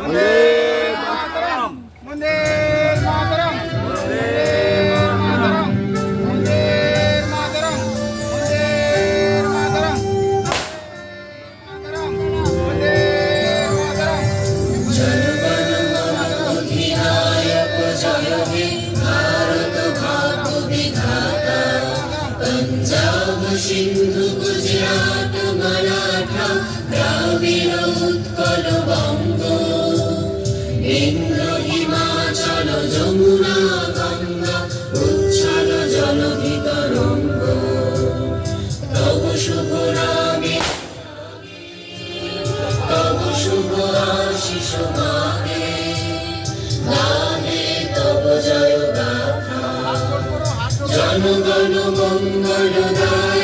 वंदे मातरम वंदे मातरम वंदे मातरम वंदे मातरम वंदे मातरम वंदे मातरम जनगण मन अधिनायक जय हे भारत भाग्य विधाता पंजाब सिंधु गुजरात मराठा द्राविड़ उत्कल बंग इंद्र हिमाचल যমুনা গঙ্গা উচ্ছল জলধি তরঙ্গ তব শুভ নামে তব শুভ আশিস গানে গানে তব জয় গাথা জনগণ মঙ্গলদায়ক